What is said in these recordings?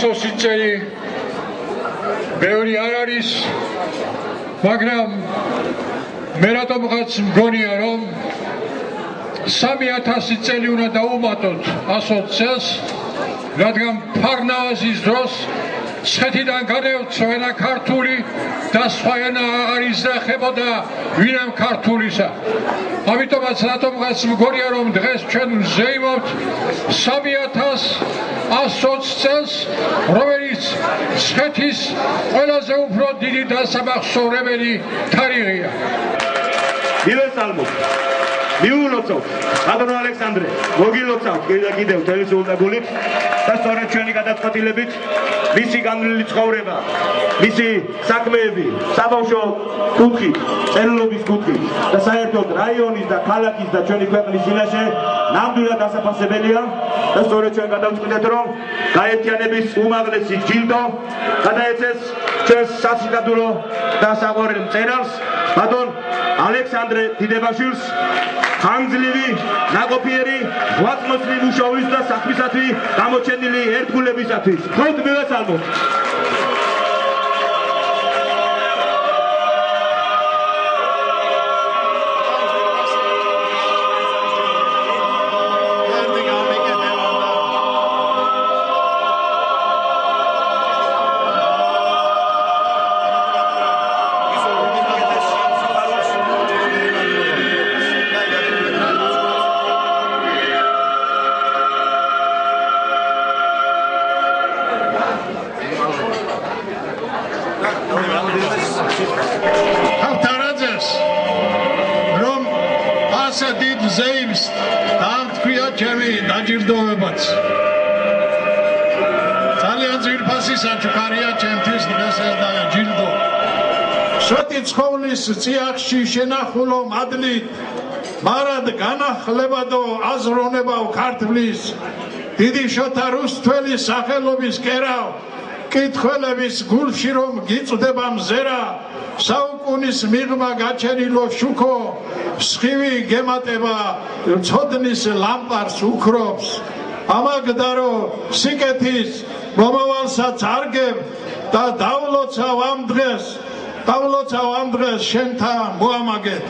500 ბევრი არ არის, მაგრამ მე რატომღაც მგონია, რომ 3000 წელი უნდა დაუმატოთ 120 წელს, რადგან ფარნავაზის დროს ცხეთიდან გადაეცვა ენა ქართული და სხვა ენა აღარ იზრახებოდა ვინმე ქართულისა. ამიტომაც რატომღაც მგონია, რომ დღეს ჩვენ ვზეიმობთ 3120 წელს, რომელიც ცხეთის ყველაზე უფრო დიდი დასამახსოვრებელი თარიღია. მივესალმოთ, მიულოცავთ, ბატონო ალექსანდრე, მოგილოცავთ კიდევ თელესულთა გულით და სწორედ ჩვენი გადაწყვეტილებით მისი განვლილი ცხოვრება, მისი საქმეები, საბავშვო კუთხი, წერილობის კუთხი და საერთოდ რაიონის და ქალაქის და ჩვენი ქვეყნის წინაშე ნამდვილად ასაფასებელია და სწორედ ჩვენ გადავწყვიტეთ, რომ გაერთიანების უმაღლესი ჯილდო გადაეცეს ჩვენს სასიკადურო და საყვარელ მწერალს, ბატონ ალექსანდრე დიდებაშვილს, ხანგრძლივი, ნაყოფიერი, ღვაწლმოსილი მუშაობის და საქმისათვი გამოჩენილი ერთგულებისათვის. ხოთ მივესალმოთ. Avtaradzes, რომ ასე დიდ ზეიმს დაამტკია ჩემი დაჯილდოებაც. ძალიან ძვირფასი საჩუქარია ჩემთვის დღეს ეს დაჯილდო. სვეტი ცხოვლის წიაღში შენახულო მადლით, მარად განახლებადო აზროვნებავ ქართლის, დიდი შოთა რუსთველის სახელობის კერავ, კითხველების გულში რომ გიწვდება მზერა, საუკუნის მიღმა გაჩენილო შუქო, სხივი გემატება ცოდნის ლამპარს უქრობს. ამაგდარო სიკეთის მომავალსაც არგებ და დავლოცავ ამ დღეს შენთან მოამაგეთ.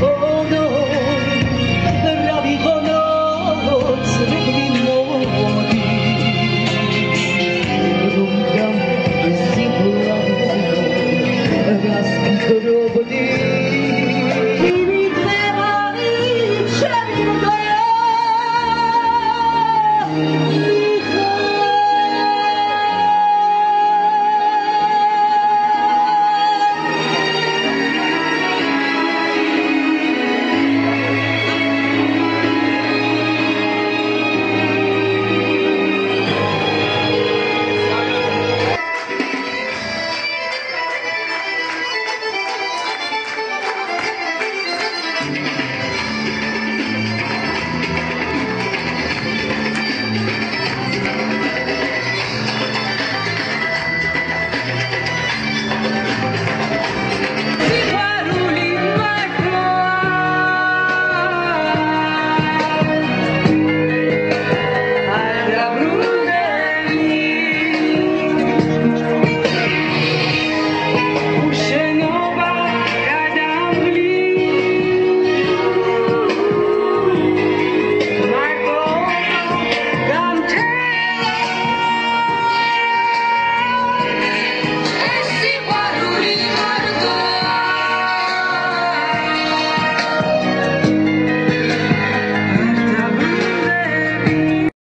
Oh